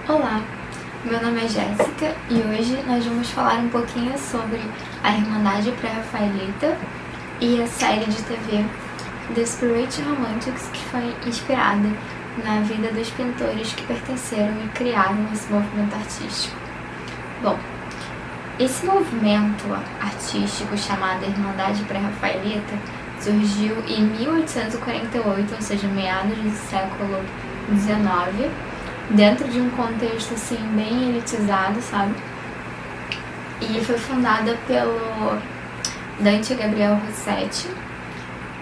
Olá, meu nome é Jéssica e hoje nós vamos falar um pouquinho sobre a Irmandade Pré-Rafaelita e a série de TV Desperate Romantics, que foi inspirada na vida dos pintores que pertenceram e criaram esse movimento artístico. Bom, esse movimento artístico chamado Irmandade Pré-Rafaelita surgiu em 1848, ou seja, meados do século XIX, dentro de um contexto assim bem elitizado, sabe? E foi fundada pelo Dante Gabriel Rossetti,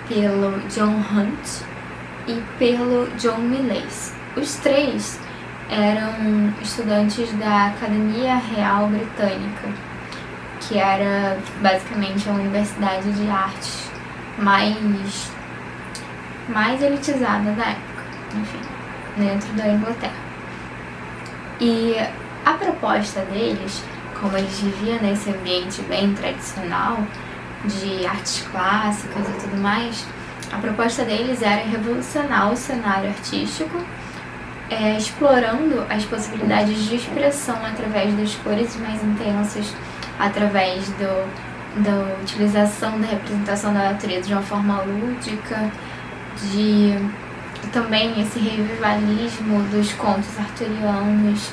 pelo John Hunt e pelo John Millais. Os três eram estudantes da Academia Real Britânica, que era basicamente a universidade de artes mais elitizada da época, enfim, dentro da Inglaterra. E a proposta deles, como eles viviam nesse ambiente bem tradicional de artes clássicas e tudo mais, a proposta deles era revolucionar o cenário artístico, explorando as possibilidades de expressão através das cores mais intensas, através da utilização da representação da natureza de uma forma lúdica, de também esse revivalismo dos contos arturianos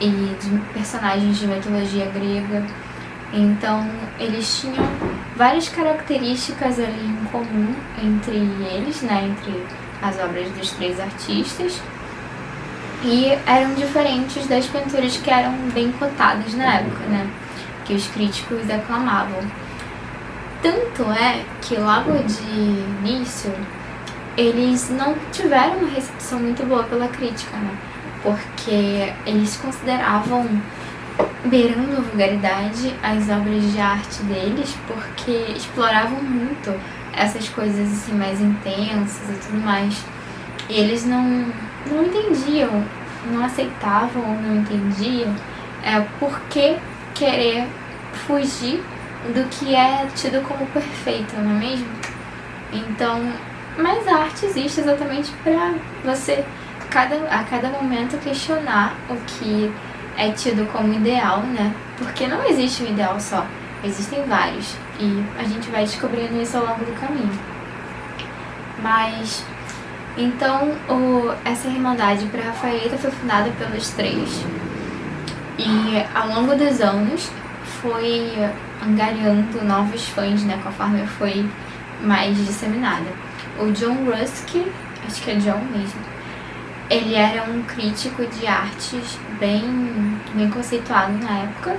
e de personagens de mitologia grega. Então, eles tinham várias características ali em comum entre eles, né, entre as obras dos três artistas, e eram diferentes das pinturas que eram bem cotadas na época, né, que os críticos aclamavam. Tanto é que logo de início eles não tiveram uma recepção muito boa pela crítica, né? Porque eles consideravam beirando a vulgaridade as obras de arte deles, porque exploravam muito essas coisas assim mais intensas e tudo mais. E eles não entendiam, não aceitavam ou não entendiam por que querer fugir do que é tido como perfeito, não é mesmo? Então, mas a arte existe exatamente para você a cada momento questionar o que é tido como ideal, né? Porque não existe um ideal só, existem vários e a gente vai descobrindo isso ao longo do caminho. Mas então essa Irmandade Pré-Rafaelita foi fundada pelos três e ao longo dos anos foi angariando novos fãs, né, conforme foi mais disseminada. O John Ruskin, acho que é John mesmo, ele era um crítico de artes bem conceituado na época,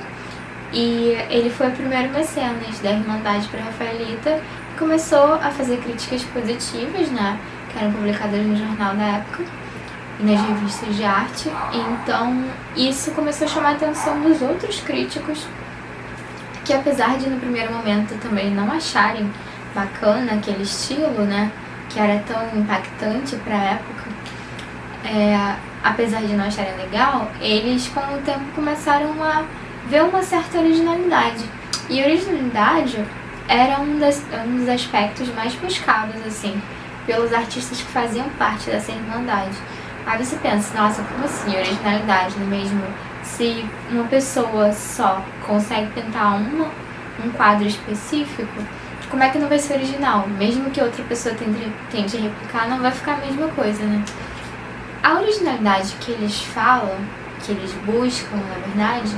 e ele foi o primeiro mecenas da Irmandade Pré-Rafaelita e começou a fazer críticas positivas, né, que eram publicadas no jornal da época e nas revistas de arte. Então isso começou a chamar a atenção dos outros críticos, que apesar de no primeiro momento também não acharem bacana aquele estilo, né, que era tão impactante para a época, apesar de não acharem legal, eles com o tempo começaram a ver uma certa originalidade. E originalidade era um dos aspectos mais buscados, assim, pelos artistas que faziam parte dessa irmandade. Aí você pensa, nossa, como assim originalidade, não é mesmo? Se uma pessoa só consegue pintar um quadro específico, como é que não vai ser original? Mesmo que outra pessoa tente replicar, não vai ficar a mesma coisa, né? A originalidade que eles falam, que eles buscam, na verdade,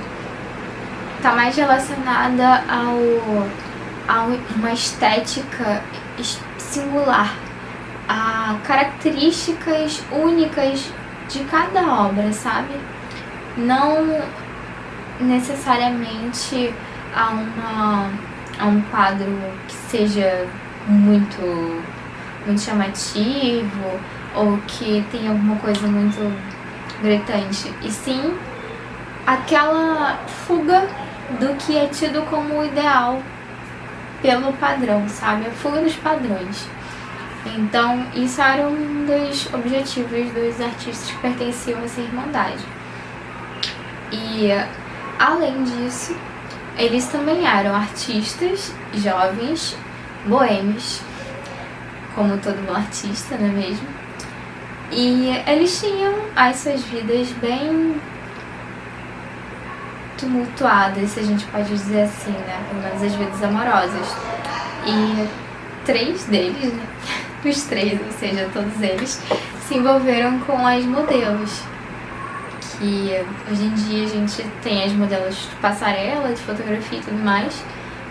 tá mais relacionada a uma estética singular, a características únicas de cada obra, sabe? Não necessariamente a um quadro que seja muito chamativo ou que tenha alguma coisa muito gritante, e sim aquela fuga do que é tido como ideal pelo padrão, sabe? A fuga dos padrões. Então, isso era um dos objetivos dos artistas que pertenciam a essa irmandade. E, além disso, eles também eram artistas jovens, boêmios, como todo bom artista, não é mesmo? E eles tinham as suas vidas bem tumultuadas, se a gente pode dizer assim, né? Pelo menos as vidas amorosas. E 3 deles, né? Os 3, ou seja, todos eles, se envolveram com as modelos. Que hoje em dia a gente tem as modelos de passarela, de fotografia e tudo mais,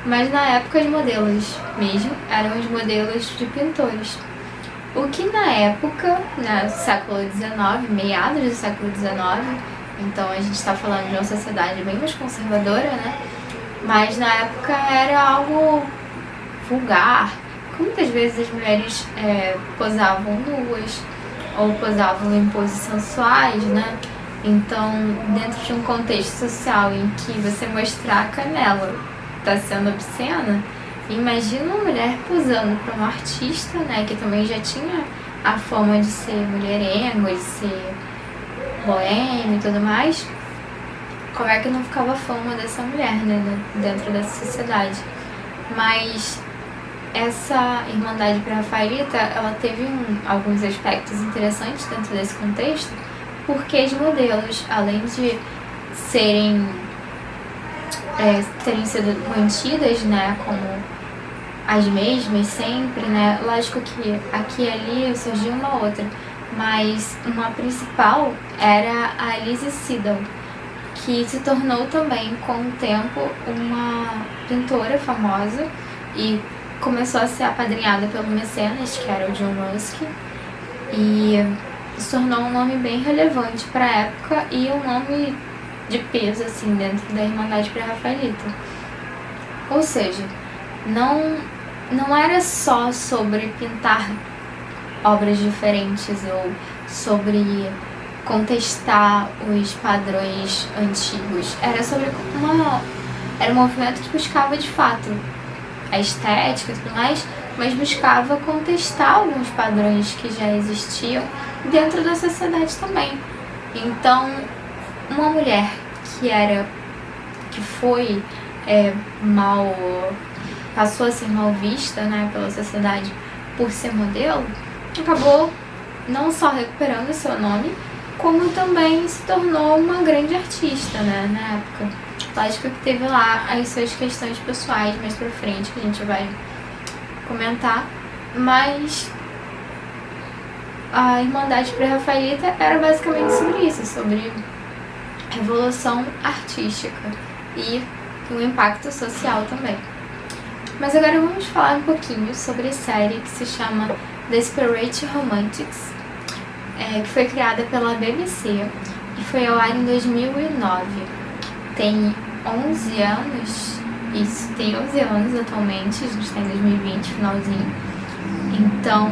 mas na época as modelos mesmo eram os modelos de pintores. O que na época, no século XIX, meados do século XIX, então a gente está falando de uma sociedade bem mais conservadora, né? Mas na época era algo vulgar, porque muitas vezes as mulheres posavam nuas ou posavam em poses sensuais, né? Então, dentro de um contexto social em que você mostrar a canela está sendo obscena, imagina uma mulher posando para um artista, né, que também já tinha a fama de ser mulherengo, de ser boêmio e tudo mais. Como é que não ficava a fama dessa mulher, né, dentro dessa sociedade? Mas essa Irmandade Pré-Rafaelita, ela teve alguns aspectos interessantes dentro desse contexto, porque as modelos, além de terem sido mantidas, né, como as mesmas sempre, né, lógico que aqui e ali surgiu uma outra, mas uma principal era a Elise Siddal, que se tornou também com o tempo uma pintora famosa e começou a ser apadrinhada pelo mecenas, que era o John Ruskin, e se tornou um nome bem relevante para a época e um nome de peso assim dentro da Irmandade Pré-Rafaelita. Ou seja, não era só sobre pintar obras diferentes ou sobre contestar os padrões antigos. Era um movimento que buscava de fato a estética e tudo mais, mas buscava contestar alguns padrões que já existiam dentro da sociedade também. Então, uma mulher que foi passou a ser mal vista, né, pela sociedade por ser modelo, acabou não só recuperando seu nome, como também se tornou uma grande artista, né, na época. Lógico que teve lá as suas questões pessoais mais pra frente, que a gente vai comentar, mas a Irmandade Pré-Rafaelita era basicamente sobre isso, sobre revolução artística e um impacto social também. Mas agora vamos falar um pouquinho sobre a série que se chama Desperate Romantics, que foi criada pela BBC e foi ao ar em 2009. Tem 11 anos, isso, tem 11 anos atualmente, a gente está em 2020, finalzinho. Então,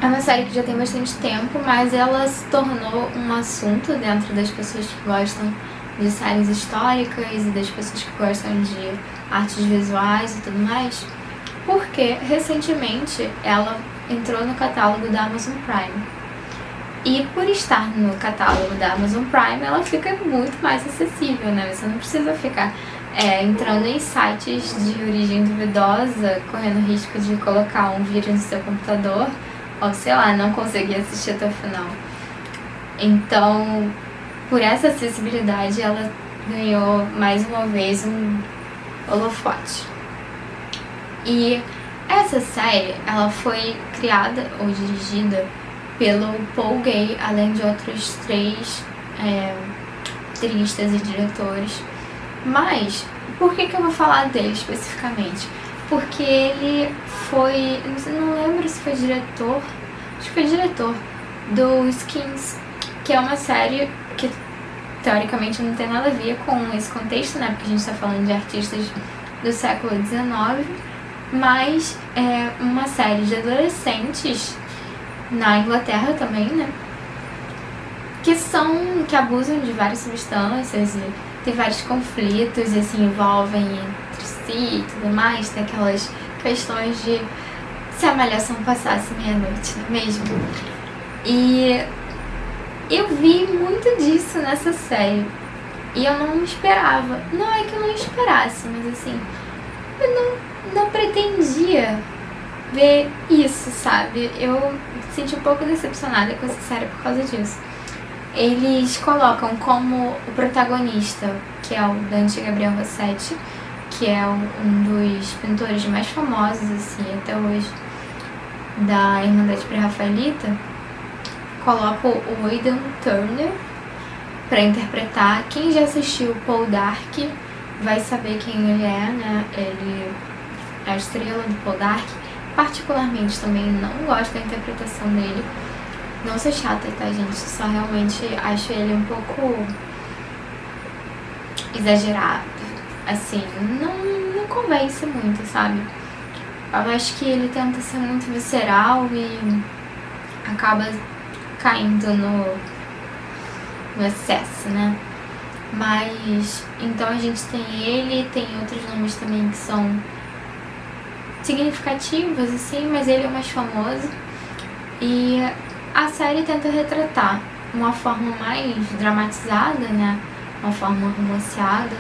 é uma série que já tem bastante tempo, mas ela se tornou um assunto dentro das pessoas que gostam de séries históricas e das pessoas que gostam de artes visuais e tudo mais, porque recentemente ela entrou no catálogo da Amazon Prime. E por estar no catálogo da Amazon Prime, ela fica muito mais acessível, né? Você não precisa ficar entrando em sites de origem duvidosa, correndo risco de colocar um vírus no seu computador, ou sei lá, não conseguir assistir até o final. Então, por essa acessibilidade, ela ganhou mais uma vez um holofote. E essa série, ela foi criada ou dirigida pelo Paul Gay, além de outros 3 roteiristas e diretores. Mas, por que eu vou falar dele especificamente? Porque ele foi, não lembro se foi diretor, acho que foi diretor do Skins, que é uma série que teoricamente não tem nada a ver com esse contexto, né? Porque a gente está falando de artistas do século XIX, mas é uma série de adolescentes na Inglaterra também, né? Que abusam de várias substâncias e tem vários conflitos e se envolvem entre si e tudo mais. Tem aquelas questões de se a malhação passasse meia-noite, não é mesmo? E eu vi muito disso nessa série e eu não esperava. Não é que eu não esperasse, mas assim, eu não pretendia ver isso, sabe? Eu me senti um pouco decepcionada com essa série por causa disso. eles colocam como o protagonista, que é o Dante Gabriel Rossetti, que é um dos pintores mais famosos, assim, até hoje, da Irmandade Pré-Rafaelita, coloca o Aidan Turner para interpretar. Quem já assistiu Paul Dark vai saber quem ele é, né? Ele é a estrela do Paul Dark. Particularmente também não gosto da interpretação dele. Não sou chata, tá, gente? Só realmente acho ele um pouco exagerado. Assim, não convence muito, sabe? Eu acho que ele tenta ser muito visceral e acaba caindo no excesso, né? Mas, então a gente tem ele, tem outros nomes também que são significativos, assim, mas ele é o mais famoso. E a série tenta retratar uma forma mais dramatizada, né? Uma forma romanceada,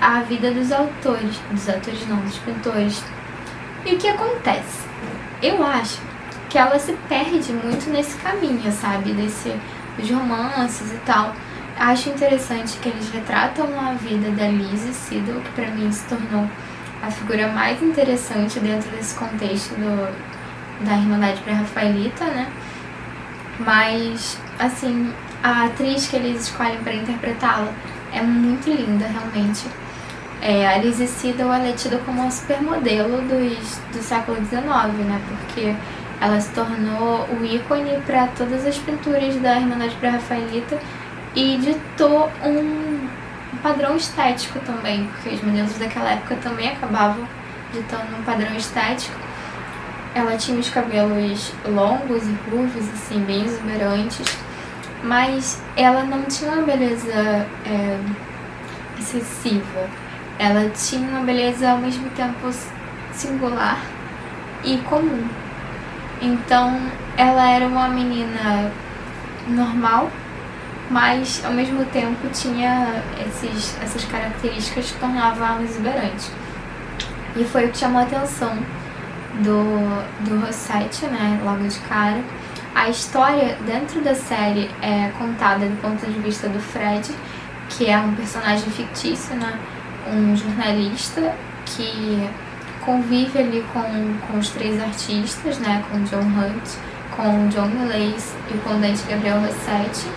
a vida dos autores não, dos pintores. E o que acontece? Eu acho que ela se perde muito nesse caminho, sabe? Dos romances e tal. Acho interessante que eles retratam a vida da Lizzie Siddall, que pra mim se tornou a figura mais interessante dentro desse contexto da Irmandade Pré-Rafaelita, né? Mas, assim, a atriz que eles escolhem para interpretá-la é muito linda, realmente. A Lizzie Siddall, ela é tida como uma supermodelo do século XIX, né? Porque ela se tornou o ícone para todas as pinturas da Irmandade Pré-Rafaelita e ditou um padrão estético também, porque os modelos daquela época também acabavam ditando um padrão estético. Ela tinha os cabelos longos e ruivos, assim, bem exuberantes, mas ela não tinha uma beleza excessiva. Ela tinha uma beleza ao mesmo tempo singular e comum. Então, ela era uma menina normal, mas ao mesmo tempo tinha essas características que tornavam ela exuberante. E foi o que chamou a atenção do Rossetti, né, logo de cara. A história dentro da série é contada do ponto de vista do Fred, que é um personagem fictício, né, um jornalista que convive ali com os três artistas, né, com John Hunt, com John Millais e com Dante Gabriel Rossetti,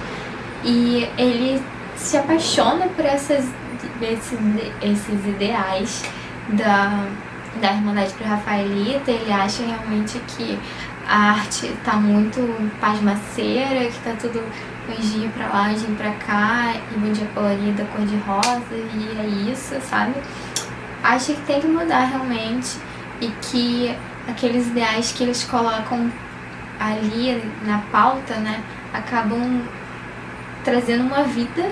e ele se apaixona por esses ideais da Irmandade Pré-Rafaelita. Ele acha realmente que a arte tá muito pasmaceira, que tá tudo anjinho pra lá, anjinho pra cá, e bundinha colorida, cor de rosa, e é isso, sabe? Acha que tem que mudar realmente, e que aqueles ideais que eles colocam ali na pauta, né, acabam trazendo uma vida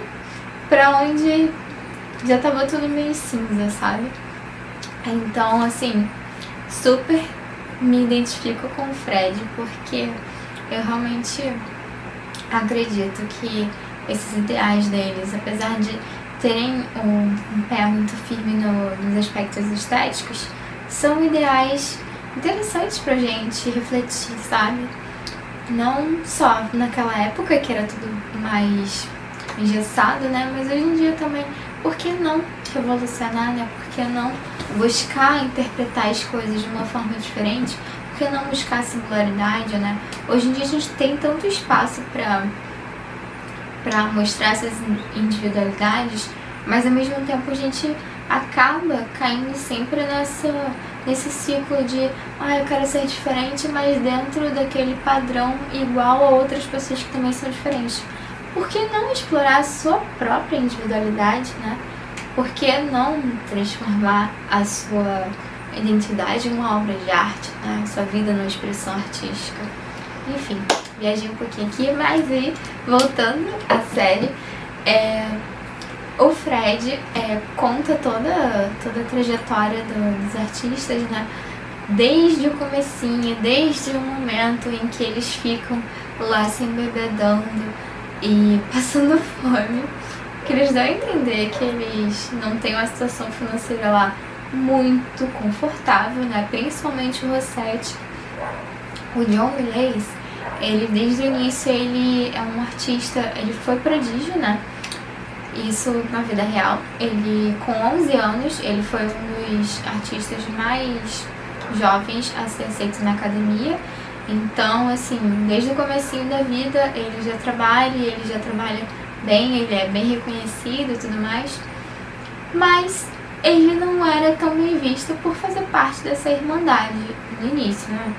pra onde já tava tudo meio cinza, sabe? Então, assim, super me identifico com o Fred, porque eu realmente acredito que esses ideais deles, apesar de terem um pé muito firme nos aspectos estéticos, são ideais interessantes pra gente refletir, sabe? Não só naquela época, que era tudo mais engessado, né? Mas hoje em dia também, por que não revolucionar, né? Por que não buscar interpretar as coisas de uma forma diferente? Por que não buscar a singularidade, né? Hoje em dia a gente tem tanto espaço para mostrar essas individualidades, mas ao mesmo tempo a gente acaba caindo sempre nesse ciclo de eu quero ser diferente, mas dentro daquele padrão igual a outras pessoas que também são diferentes. Por que não explorar a sua própria individualidade, né? Por que não transformar a sua identidade em uma obra de arte, né? Sua vida numa expressão artística. Enfim, viajei um pouquinho aqui, mas aí, voltando à série, o Fred conta toda a trajetória dos artistas, né? Desde o comecinho, desde o momento em que eles ficam lá se embebedando e passando fome, que eles dão a entender que eles não têm uma situação financeira lá muito confortável, né? Principalmente o Rossetti. O John Millais, Ele, desde o início, ele é um artista, ele foi prodígio, né? Isso na vida real. Ele, com 11 anos, ele foi um dos artistas mais jovens a ser aceito na academia. Então, assim, desde o comecinho da vida, ele já trabalha bem, ele é bem reconhecido e tudo mais. Mas ele não era tão bem visto por fazer parte dessa irmandade no início, né?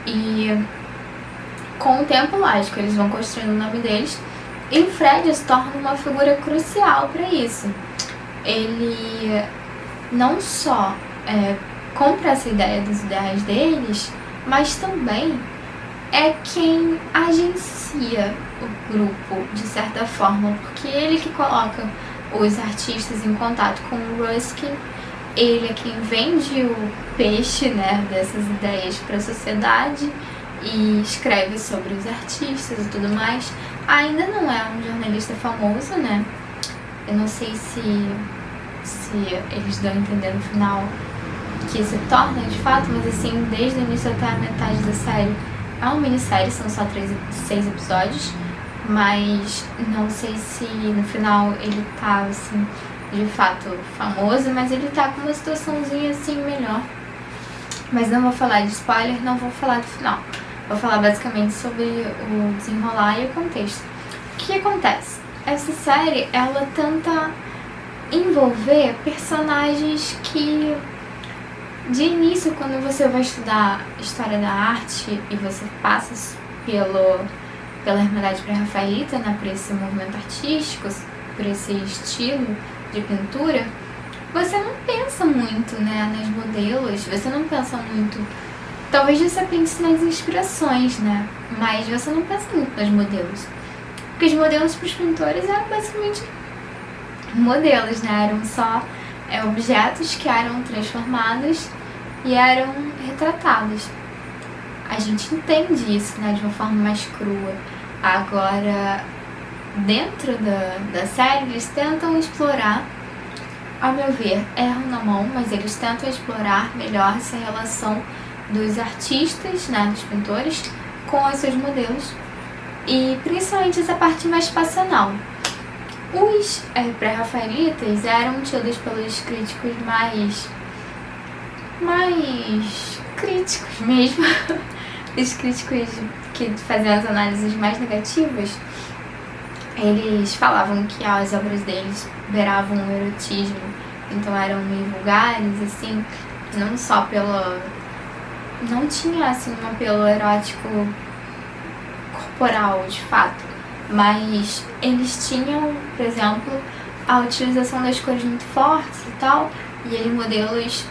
E com o tempo, lógico, eles vão construindo o nome deles. E o Fred se torna uma figura crucial para isso. Ele não só compra essa ideia dos ideais deles, mas também é quem agencia o grupo, de certa forma, porque ele que coloca os artistas em contato com o Ruskin, ele é quem vende o peixe, né, dessas ideias para a sociedade e escreve sobre os artistas e tudo mais. Ainda não é um jornalista famoso, né? Eu não sei se eles dão a entender no final que se torna de fato, mas assim, desde o início até a metade da série é uma minissérie, são só 6 episódios, mas não sei se no final ele tá assim, de fato famoso, mas ele tá com uma situaçãozinha assim melhor. Mas não vou falar de spoiler, não vou falar do final. Vou falar basicamente sobre o desenrolar e o contexto. O que acontece? Essa série, ela tenta envolver personagens que, de início, quando você vai estudar história da arte e você passa pela Irmandade Pré-Rafaelita, né, por esse movimento artístico, por esse estilo de pintura, você não pensa muito, né, nas modelos, você não pensa muito. Talvez você pense nas inspirações, né? Mas você não pensa muito nos modelos. Porque os modelos para os pintores eram basicamente modelos, né? Eram só objetos que eram transformados e eram retratados. A gente entende isso, né? De uma forma mais crua. Agora, dentro da série, eles tentam explorar, ao meu ver, erram na mão, mas eles tentam explorar melhor essa relação dos artistas, né, dos pintores, com os seus modelos, e principalmente essa parte mais passional. Os pré-rafaelitas eram tidos pelos críticos mais críticos mesmo, os críticos que faziam as análises mais negativas. Eles falavam que as obras deles beiravam o erotismo, então eram meio vulgares, assim, não só não tinha assim um apelo erótico corporal, de fato, mas eles tinham, por exemplo, a utilização das cores muito fortes e tal, e os modelos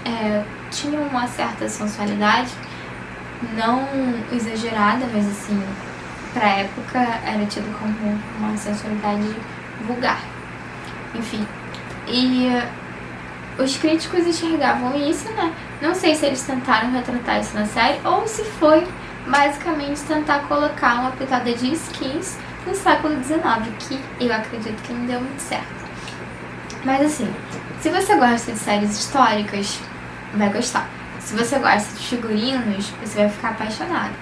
tinham uma certa sensualidade, não exagerada, mas assim, pra época era tido como uma sensualidade vulgar. Enfim, e os críticos enxergavam isso, né? Não sei se eles tentaram retratar isso na série ou se foi basicamente tentar colocar uma pitada de skins no século XIX, que eu acredito que não deu muito certo. Mas assim, se você gosta de séries históricas, vai gostar. Se você gosta de figurinos, você vai ficar apaixonado.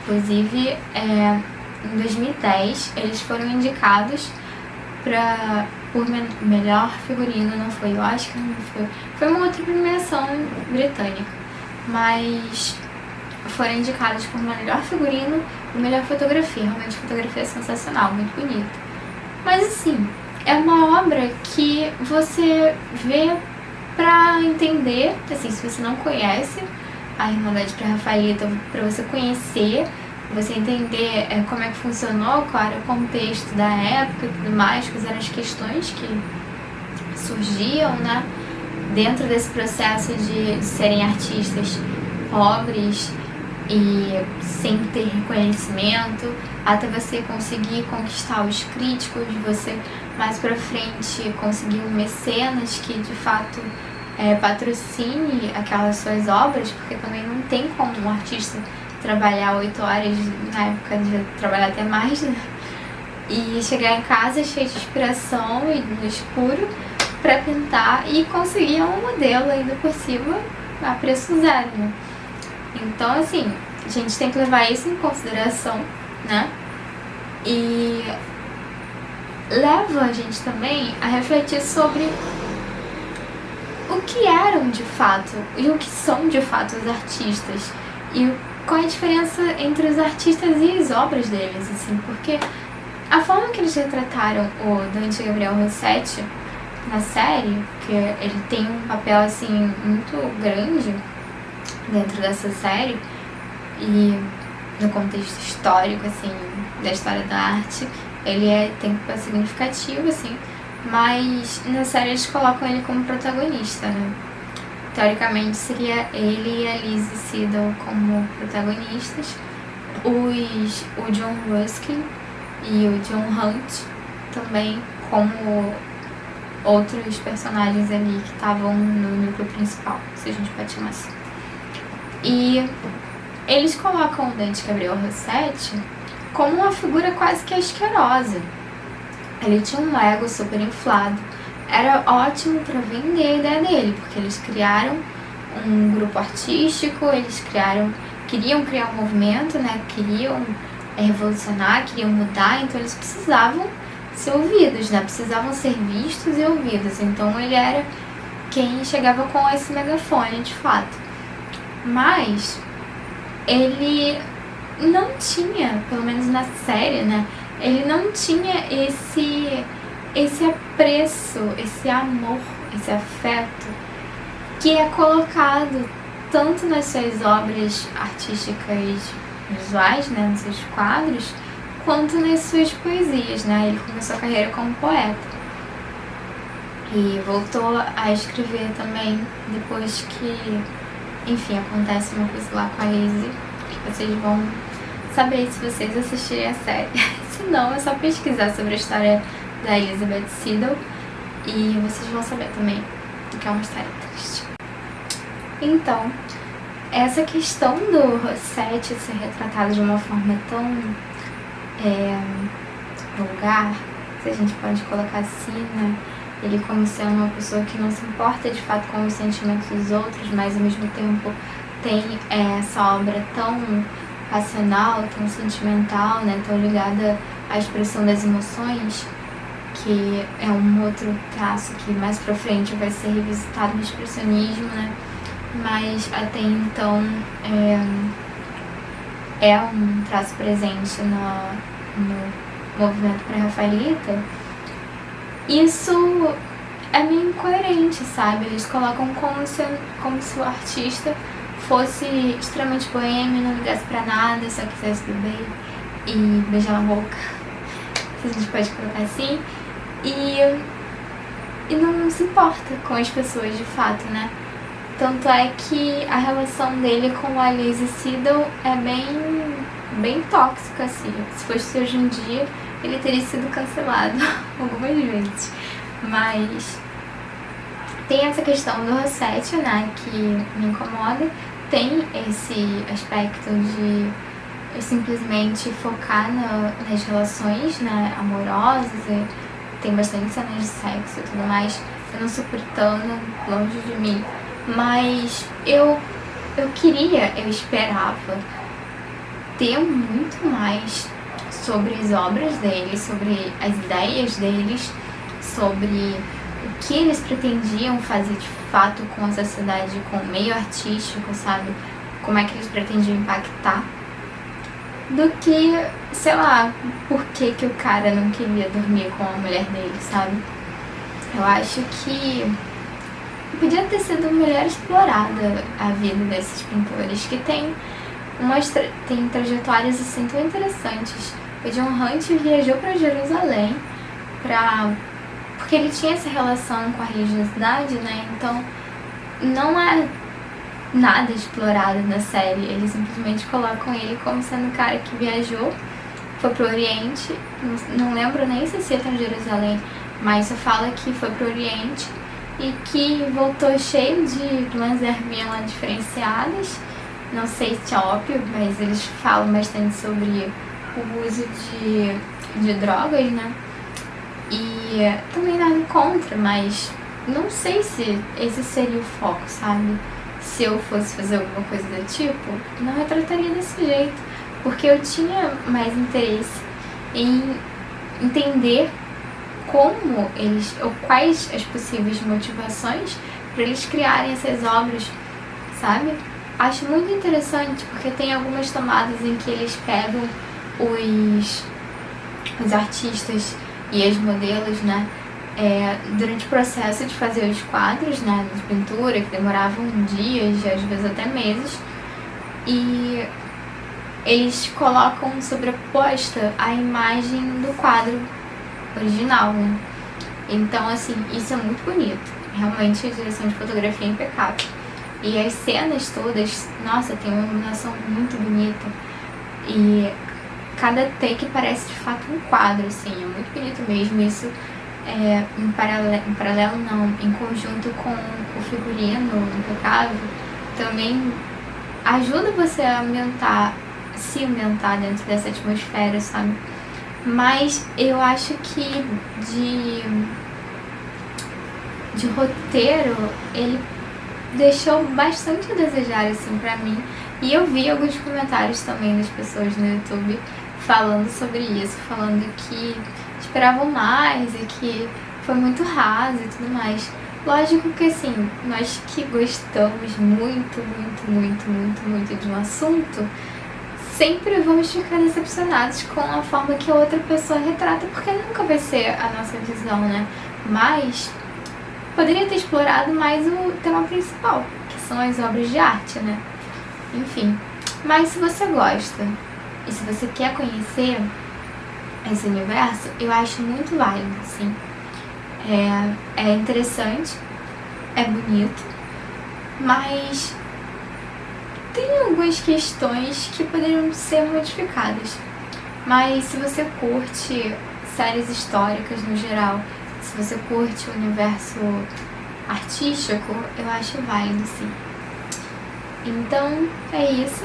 Inclusive, em 2010, eles foram indicados por melhor figurino, não foi o Oscar, não foi uma outra premiação britânica, mas foram indicados por melhor figurino e melhor fotografia. Realmente a fotografia é sensacional, muito bonita. Mas assim, é uma obra que você vê pra entender, assim, se você não conhece a Irmandade Pré-Rafaelita, pra você conhecer, você entender como é que funcionou, qual era o contexto da época e tudo mais, quais eram as questões que surgiam, né, dentro desse processo de serem artistas pobres e sem ter reconhecimento, até você conseguir conquistar os críticos, você mais pra frente conseguir um mecenas que de fato patrocine aquelas suas obras, porque também não tem como um artista trabalhar 8 horas, na época de trabalhar até mais, né? E chegar em casa cheio de inspiração e no escuro pra pintar e conseguir um modelo ainda por cima a preço zero, né? Então, assim, a gente tem que levar isso em consideração né? E leva a gente também a refletir sobre o que eram de fato e o que são de fato os artistas e qual é a diferença entre os artistas e as obras deles, assim, porque a forma que eles retrataram o Dante Gabriel Rossetti na série, que ele tem um papel assim muito grande dentro dessa série e no contexto histórico assim da história da arte, ele tem um papel significativo assim, mas na série eles colocam ele como protagonista, né? Teoricamente seria ele e a Lizzie Siddall como protagonistas, o John Ruskin e o John Hunt também como outros personagens ali que estavam no núcleo principal, se a gente pode chamar assim. E eles colocam o Dante Gabriel Rossetti como uma figura quase que asquerosa. Ele tinha um ego super inflado. Era ótimo para vender a ideia dele, porque eles criaram um grupo artístico, eles queriam criar um movimento, né? Queriam revolucionar, queriam mudar, então eles precisavam ser ouvidos, né? Precisavam ser vistos e ouvidos. Então ele era quem chegava com esse megafone, de fato. Mas ele não tinha, pelo menos na série, né? Ele não tinha esse apreço, esse amor, esse afeto que é colocado tanto nas suas obras artísticas visuais, né, nos seus quadros, quanto nas suas poesias, né? Ele começou a carreira como poeta e voltou a escrever também depois que, enfim, acontece uma coisa lá com a Lizzie, que vocês vão saber se vocês assistirem a série. Se não, é só pesquisar sobre a história da Elizabeth Siddall e vocês vão saber também que é uma história triste. Então, essa questão do Rossetti ser retratado de uma forma tão vulgar, se a gente pode colocar assim, né? Ele como sendo uma pessoa que não se importa de fato com os sentimentos dos outros, mas ao mesmo tempo tem essa obra tão passional, tão sentimental, né? Tão ligada à expressão das emoções, que é um outro traço que mais pra frente vai ser revisitado no expressionismo, né? Mas até então é um traço presente no movimento pré-rafaelita. Isso é meio incoerente, sabe? Eles colocam como se o artista fosse extremamente boêmio, não ligasse pra nada, só quisesse beber e beijar na boca, se a gente pode colocar assim, e não se importa com as pessoas de fato, né? Tanto é que a relação dele com a Lizzie Siddall é bem tóxica, assim. Se fosse hoje em dia, ele teria sido cancelado algumas vezes. Mas tem essa questão do Rossetti, né, que me incomoda. Tem esse aspecto de simplesmente focar nas relações, né, amorosas, e tem bastante cenas de sexo e tudo mais. Eu não suportando, longe de mim. Mas eu esperava ter muito mais sobre as obras deles, sobre as ideias deles, sobre o que eles pretendiam fazer de fato com a sociedade, com o meio artístico, sabe? Como é que eles pretendiam impactar, do que, sei lá, por que o cara não queria dormir com a mulher dele, sabe? Eu acho que podia ter sido melhor explorada a vida desses pintores, que tem trajetórias assim tão interessantes. O John Hunt viajou para Jerusalém porque ele tinha essa relação com a religiosidade, né? Então não é nada explorado na série. Eles simplesmente colocam ele como sendo o cara que viajou, foi pro Oriente, não lembro nem se cita em Jerusalém, mas só fala que foi pro Oriente e que voltou cheio de umas ervinhas lá diferenciadas. Não sei se é ópio, mas eles falam bastante sobre o uso de drogas, né? E também nada contra, mas não sei se esse seria o foco, sabe? Se eu fosse fazer alguma coisa do tipo, não retrataria desse jeito. porque eu tinha mais interesse em entender como eles, ou quais as possíveis motivações para eles criarem essas obras, sabe? Acho muito interessante porque tem algumas tomadas em que eles pegam os artistas e as modelos, né? Durante o processo de fazer os quadros, né, de pintura, que demoravam dias, às vezes até meses, e eles colocam sobreposta a imagem do quadro original, né? Então, assim, isso é muito bonito. Realmente a direção de fotografia é impecável. E as cenas todas, nossa, tem uma iluminação muito bonita. E cada take parece de fato um quadro, assim, é muito bonito mesmo. Isso em paralelo não, em conjunto com o figurino impecável, também ajuda você a se ambientar dentro dessa atmosfera, sabe? Mas eu acho que de roteiro, ele deixou bastante a desejar, assim, pra mim. E eu vi alguns comentários também das pessoas no YouTube falando sobre isso, falando que esperavam mais e que foi muito raso e tudo mais. Lógico que, assim, nós que gostamos muito, muito, muito, muito, muito de um assunto, sempre vamos ficar decepcionados com a forma que a outra pessoa retrata, porque nunca vai ser a nossa visão, né? Mas poderia ter explorado mais o tema principal, que são as obras de arte, né? Enfim, mas se você gosta e se você quer conhecer esse universo, eu acho muito válido, assim. É interessante, é bonito, mas tem algumas questões que poderiam ser modificadas. Mas se você curte séries históricas no geral, se você curte o universo artístico, eu acho válido, sim. Então, é isso.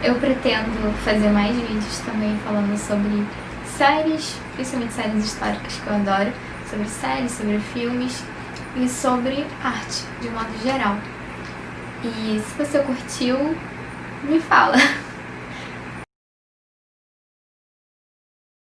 Eu pretendo fazer mais vídeos também falando sobre séries, principalmente séries históricas que eu adoro, sobre séries, sobre filmes e sobre arte, de modo geral. E se você curtiu, me fala.